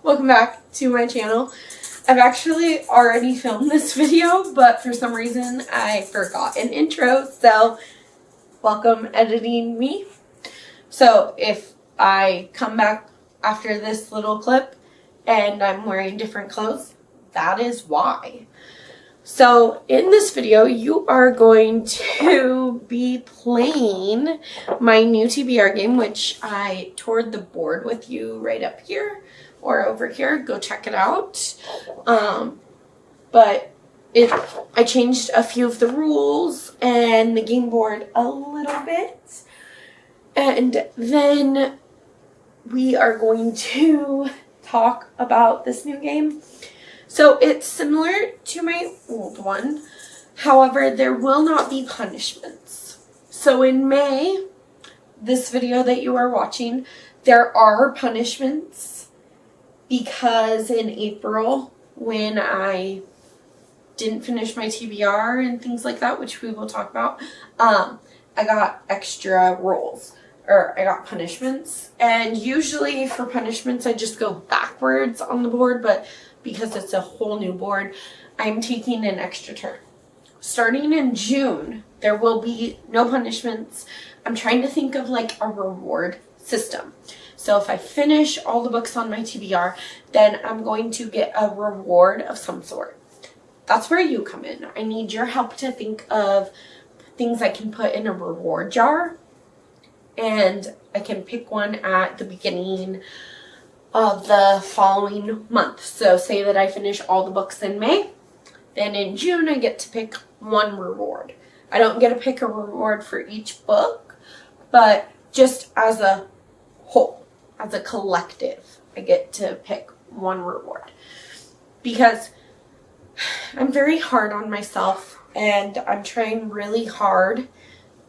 Welcome back to my channel. I've actually already filmed this video, but for some reason I forgot an intro, so welcome editing me. So if I come back after this little clip and I'm wearing different clothes, that is why. So in this video, you are going to be playing my new TBR game, which I toured the board with you right up here or over here. Go check it out. But I changed a few of the rules and the game board a little bit. And then we are going to talk about this new game. So it's similar to my old one. However, there will not be punishments. So in May, this video that you are watching, there are punishments because in April, when I didn't finish my TBR and things like that, which we will talk about, I got extra rolls. Or I got punishments. And usually for punishments, I just go backwards on the board, but because it's a whole new board, I'm taking an extra turn. Starting in June, there will be no punishments. I'm trying to think of like a reward system. So if I finish all the books on my TBR, then I'm going to get a reward of some sort. That's where you come in. I need your help to think of things I can put in a reward jar. And I can pick one at the beginning of the following month. So say that I finish all the books in May, then in June I get to pick one reward. I don't get to pick a reward for each book, but just as a whole, as a collective, I get to pick one reward. Because I'm very hard on myself and I'm trying really hard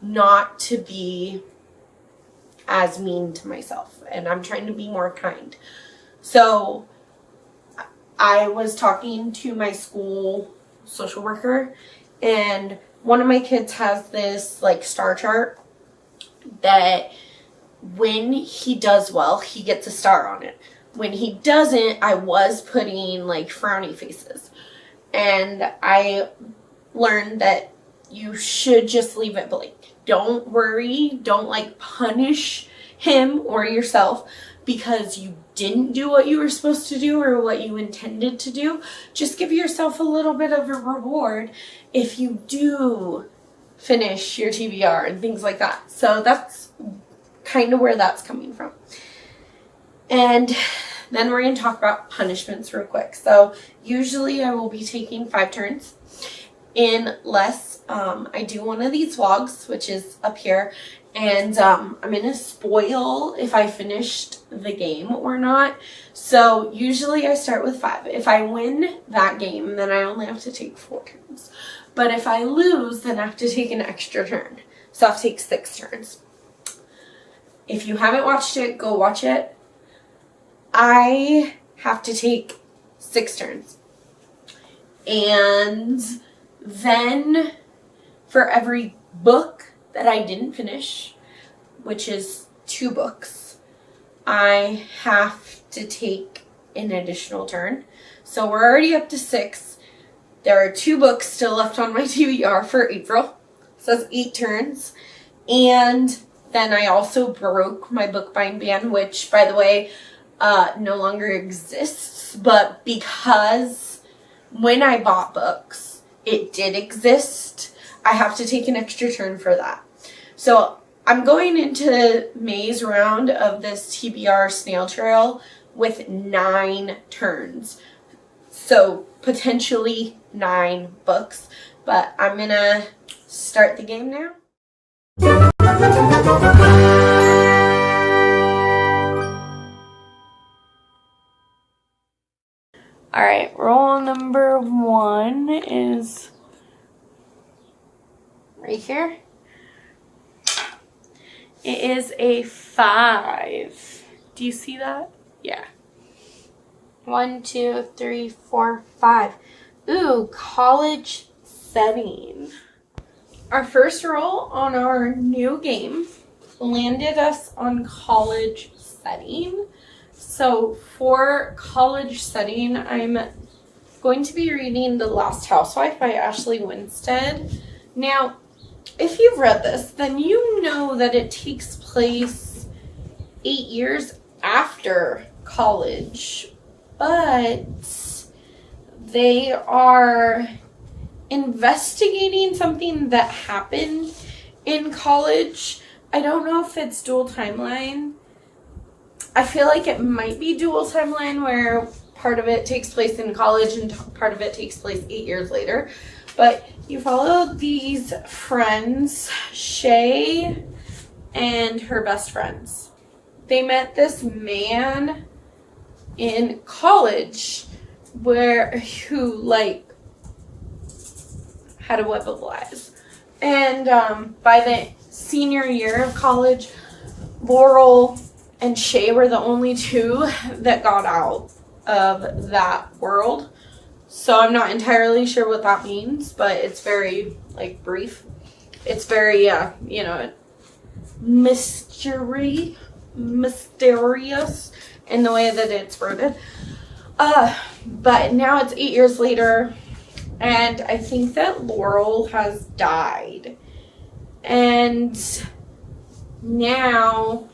not to be as mean to myself, and I'm trying to be more kind. So I was talking to my school social worker, and one of my kids has this like star chart that when he does well, he gets a star on it. When he doesn't, I was putting like frowny faces, and I learned that you should just leave it blank. Don't worry, don't like punish him or yourself because you didn't do what you were supposed to do or what you intended to do. Just give yourself a little bit of a reward if you do finish your TBR and things like that. So that's kind of where that's coming from. And then we're going to talk about punishments real quick. So usually I will be taking 5 turns. Unless I do one of these vlogs, which is up here, and I'm going to spoil if I finished the game or not. So usually I start with 5. If I win that game, then I only have to take 4 turns. But if I lose, then I have to take an extra turn. So I have to take 6 turns. If you haven't watched it, go watch it. I have to take 6 turns. And then for every book that I didn't finish, which is 2 books, I have to take an additional turn. So we're already up to 6. There are 2 books still left on my TBR for April. So that's 8 turns. And then I also broke my bookbind ban, which, by the way, no longer exists. But because when I bought books, it did exist, I have to take an extra turn for that. So I'm going into May's round of this TBR snail trail with 9 turns. So potentially 9 books. But I'm going to start the game now. Alright, roll number 1 is right here. It is a 5. Do you see that? Yeah. 1, 2, 3, 4, 5. Ooh, college setting. Our first roll on our new game landed us on college setting. So for college setting, I'm going to be reading The Last Housewife by Ashley Winstead. Now, if you've read this, then you know that it takes place 8 years after college, but they are investigating something that happened in college. I don't know if it's dual timeline. I feel like it might be dual timeline where part of it takes place in college and part of it takes place 8 years later. But you follow these friends, Shay and her best friends. They met this man in college who like had a web of lies. And by the senior year of college, Laurel and Shay were the only two that got out of that world. So I'm not entirely sure what that means, but it's very like brief. It's very mysterious in the way that it's worded. But now it's 8 years later, and I think that Laurel has died. And now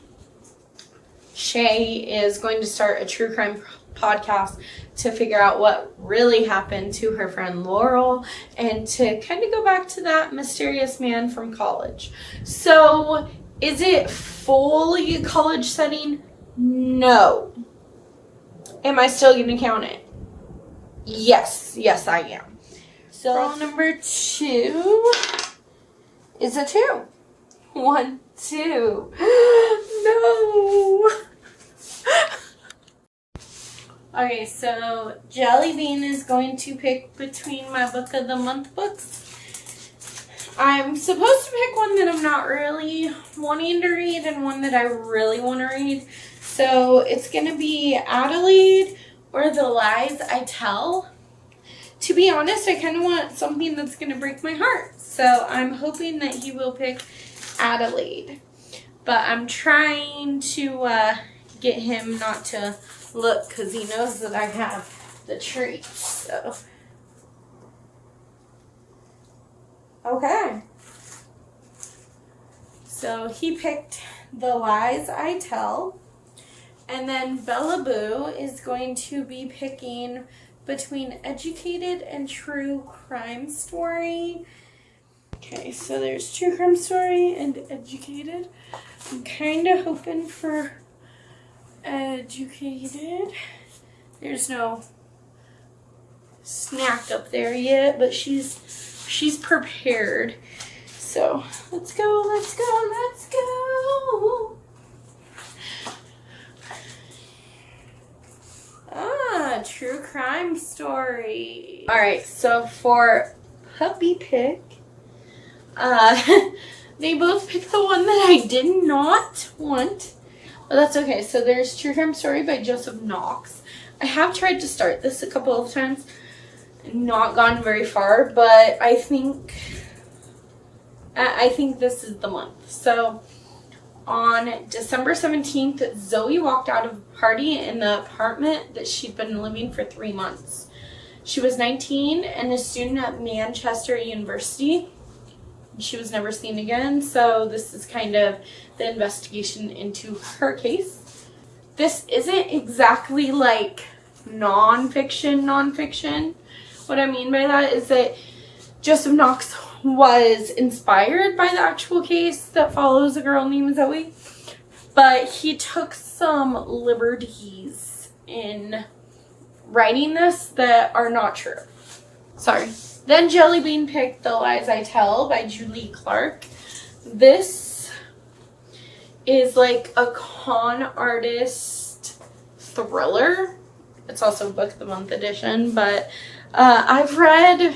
Shay is going to start a true crime podcast to figure out what really happened to her friend Laurel and to kind of go back to that mysterious man from college. So, is it fully college setting? No. Am I still going to count it? Yes, I am. So, rule number 2 is a 2. 1, 2. No. Okay, so Jelly Bean is going to pick between my book of the month books. I'm supposed to pick one that I'm not really wanting to read and one that I really want to read. So it's going to be Adelaide or The Lies I Tell. To be honest, I kind of want something that's going to break my heart. So I'm hoping that he will pick Adelaide. But I'm trying to get him not to look because he knows that I have the treats. So. Okay. So he picked The Lies I Tell. And then Bella Boo is going to be picking between Educated and True Crime Story. Okay, so there's True Crime Story and Educated. I'm kind of hoping for Educated. There's no snack up there yet, but she's prepared. So let's go. True Crime Story. All right, so for puppy pick, they both picked the one that I did not want. But that's okay. So there's True Crime Story by Joseph Knox. I have tried to start this a couple of times, not gone very far, but I think this is the month. So on December 17th, Zoe walked out of a party in the apartment that she'd been living for 3 months. She was 19 and a student at Manchester University. She was never seen again, so this is kind of the investigation into her case. This isn't exactly like non-fiction. What I mean by that is that Joseph Knox was inspired by the actual case that follows a girl named Zoe, but he took some liberties in writing this that are not true. Sorry. Then Jelly Bean picked The Lies I Tell by Julie Clark. This is like a con artist thriller. It's also Book of the Month edition, but I've read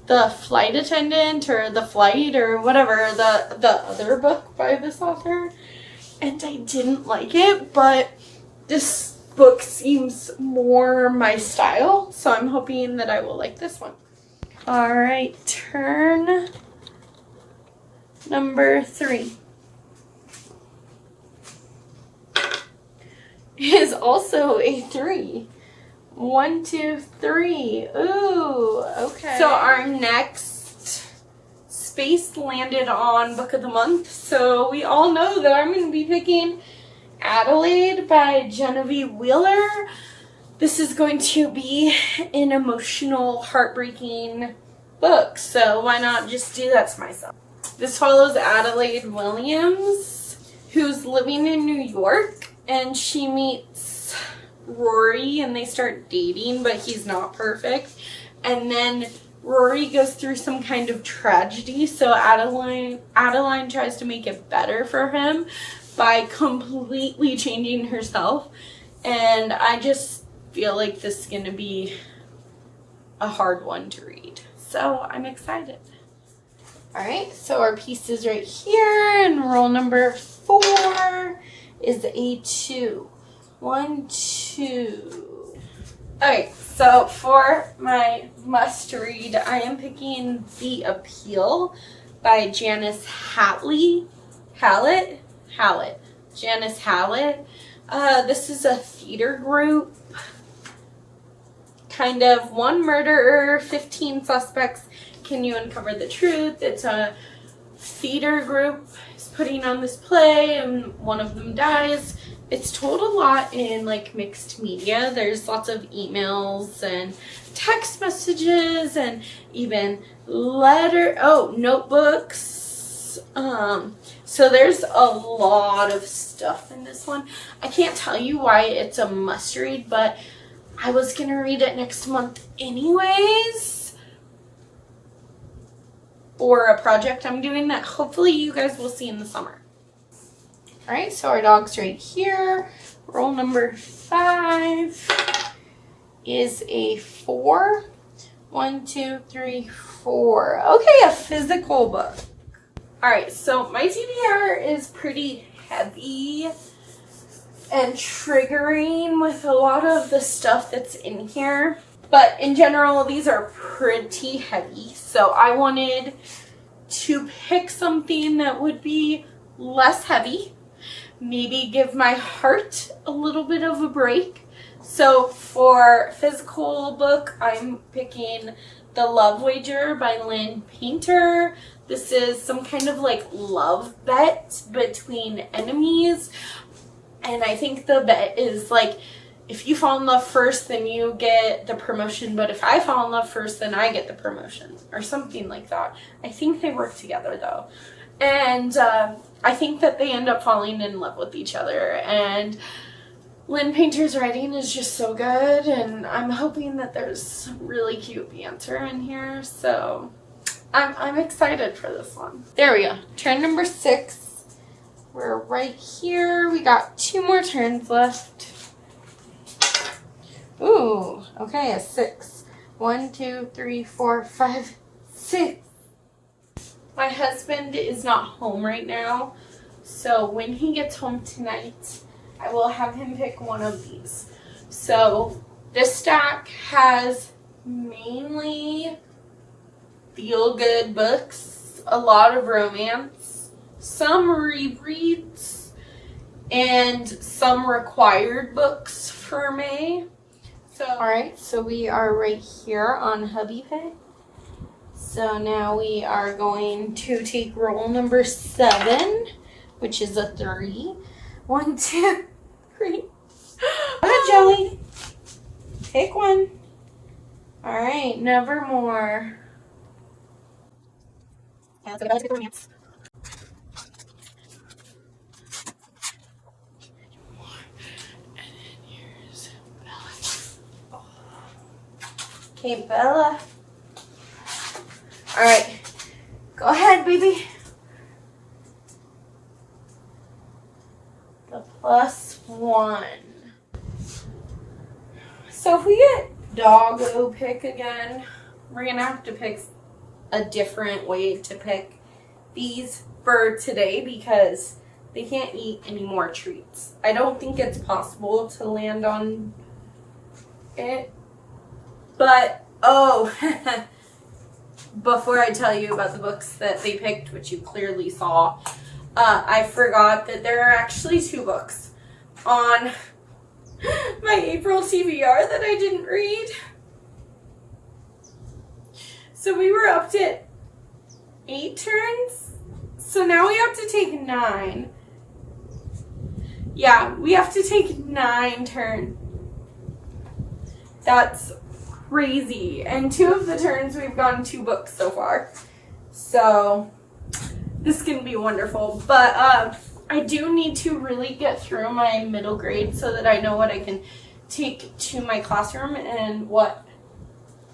The Flight Attendant or The Flight or whatever, the other book by this author, and I didn't like it, but this book seems more my style, so I'm hoping that I will like this one. All right, turn number 3. is also a 3. 1, 2, 3. Ooh, okay. So our next space landed on Book of the Month. So we all know that I'm going to be picking Adelaide by Genevieve Wheeler. This is going to be an emotional, heartbreaking book. So why not just do that to myself? This follows Adelaide Williams, who's living in New York, and she meets Rory and they start dating, but he's not perfect. And then Rory goes through some kind of tragedy, so Adeline tries to make it better for him by completely changing herself. And I just feel like this is going to be a hard one to read. So I'm excited. Alright, so our piece is right here, and roll number 4 is a 2. 1, 2. Alright, so for my must read, I am picking The Appeal by Janice Hallett. Janice Hallett. This is a theater group. Kind of one murderer, 15 suspects. Can you uncover the truth? It's a theater group is putting on this play and one of them dies. It's told a lot in like mixed media. There's lots of emails and text messages and even notebooks. So there's a lot of stuff in this one. I can't tell you why it's a must read, but I was going to read it next month anyways for a project I'm doing that hopefully you guys will see in the summer. Alright, so our dog's right here. Roll number 5 is a 4. 1, 2, 3, 4. Okay, a physical book. Alright, so my TBR is pretty heavy and triggering with a lot of the stuff that's in here. But in general, these are pretty heavy. So I wanted to pick something that would be less heavy. Maybe give my heart a little bit of a break. So for physical book, I'm picking The Love Wager by Lynn Painter. This is some kind of like love bet between enemies. And I think the bet is like, if you fall in love first, then you get the promotion. But if I fall in love first, then I get the promotion. Or something like that. I think they work together though. And I think that they end up falling in love with each other. And Lynn Painter's writing is just so good. And I'm hoping that there's some really cute banter in here. So I'm excited for this one. There we go. Turn number 6. We're right here. We got 2 more turns left. Ooh, okay, a 6. 1, 2, 3, 4, 5, 6. My husband is not home right now, so when he gets home tonight, I will have him pick one of these. So this stack has mainly feel-good books, a lot of romance, some rereads, and some required books for May. So, alright, so we are right here on Hubby Pay. So now we are going to take roll number 7, which is a 3. 1, 2, 3. Go ahead, Jelly. Take one. Alright, Nevermore. Yeah, let's go back to the romance. Okay, Bella. Alright. Go ahead, baby. The +1. So if we get doggo pick again, we're going to have to pick a different way to pick these for today because they can't eat any more treats. I don't think it's possible to land on it. But, oh, before I tell you about the books that they picked, which you clearly saw, I forgot that there are actually 2 books on my April TBR that I didn't read. So we were up to 8 turns. So now we have to take 9. Yeah, we have to take 9 turns. That's crazy. And 2 of the turns we've gotten 2 books so far. So this is going to be wonderful. But I do need to really get through my middle grade so that I know what I can take to my classroom and what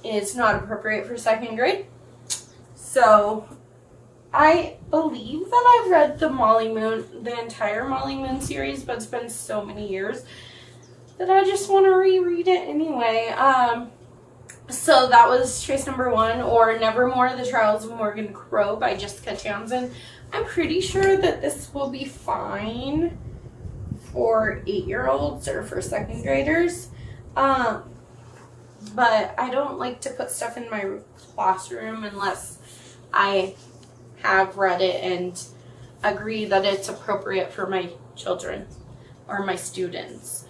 is not appropriate for 2nd grade. So I believe that I've read the entire Molly Moon series, but it's been so many years that I just want to reread it anyway. So that was choice number 1, or Nevermore, The Trials of Morgan Crow by Jessica Townsend. I'm pretty sure that this will be fine for 8-year-olds or for 2nd graders. But I don't like to put stuff in my classroom unless I have read it and agree that it's appropriate for my children or my students.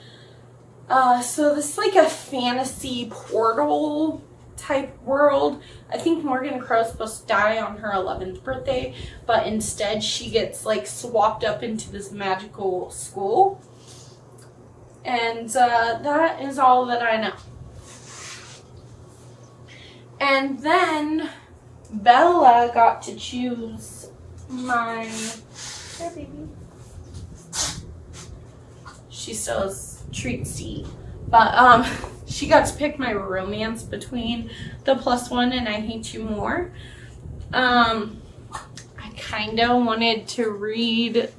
So this is like a fantasy portal type world. I think Morgan Crow's supposed to die on her 11th birthday, but instead she gets like swapped up into this magical school. And that is all that I know. And then Bella got to choose my... Hi, baby. She still has treats to eat. But she got to pick my romance between The Plus One and I Hate You More. I kind of wanted to read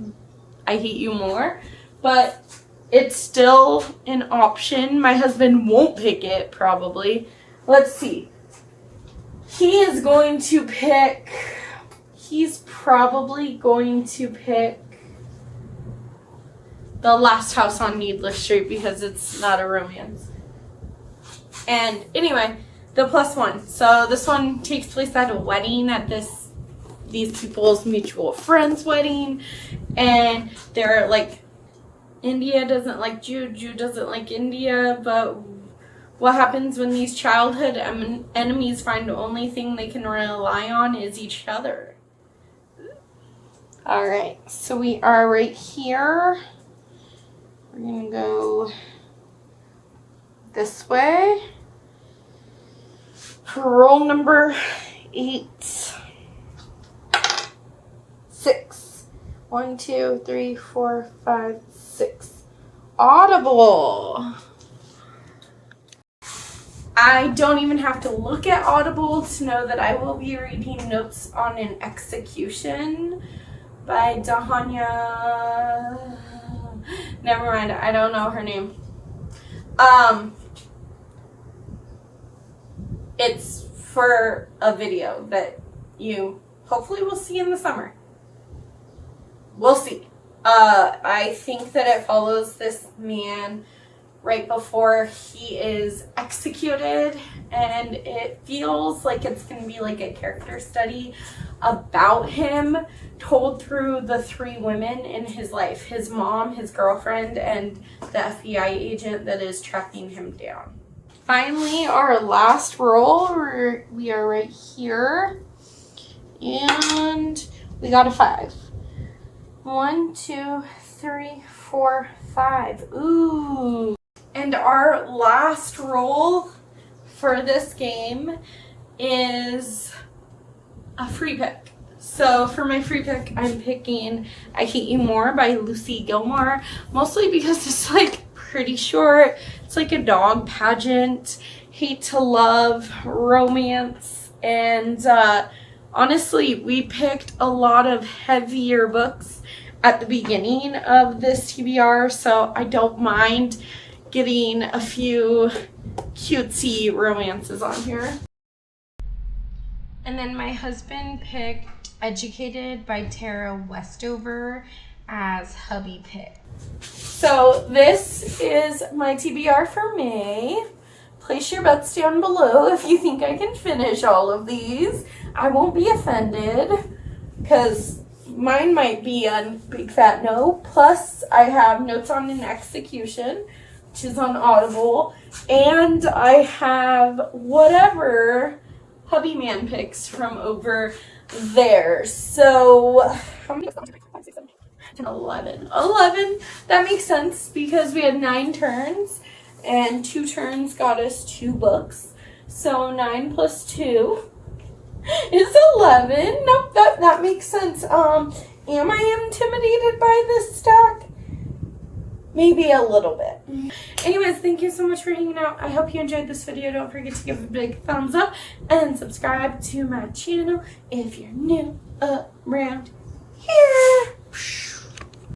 I Hate You More, but it's still an option. My husband won't pick it, probably. Let's see. He is going to pick... He's probably going to pick The Last House on Needless Street because it's not a romance. And anyway, The Plus One. So this one takes place at a wedding at these people's mutual friends' wedding. And they're like, India doesn't like Jude, Jude doesn't like India, but what happens when these childhood enemies find the only thing they can rely on is each other? Alright, so we are right here. We're going to go this way. Roll number 8. 6. 1, 2, 3, 4, 5, 6. Audible. I don't even have to look at Audible to know that I will be reading Notes on an Execution by Dahania. Never mind, I don't know her name. It's for a video that you hopefully will see in the summer. We'll see. I think that it follows this man right before he is executed, and it feels like it's going to be like a character study about him told through the 3 women in his life: his mom, his girlfriend, and the FBI agent that is tracking him down. Finally, our last roll, we are right here, and we got a 5. 1, 2, 3, 4, 5. Ooh. And our last roll for this game is a free pick. So for my free pick, I'm picking I Hate You More by Lucy Gilmore, mostly because it's like pretty short. It's like a dog pageant, hate to love, romance, and honestly, we picked a lot of heavier books at the beginning of this TBR, so I don't mind getting a few cutesy romances on here. And then my husband picked Educated by Tara Westover as hubby pick. So this is my TBR for May. Place your bets down below if you think I can finish all of these. I won't be offended because mine might be a big fat no. Plus I have Notes on an Execution, which is on Audible, and I have whatever Hubby Man picks from over there. So how many? 11. 11. That makes sense because we had 9 turns, and 2 turns got us 2 books. So 9 plus 2 is 11. Nope, that makes sense. Am I intimidated by this stack? Maybe a little bit. Anyways, thank you so much for hanging out. I hope you enjoyed this video. Don't forget to give it a big thumbs up and subscribe to my channel if you're new around here.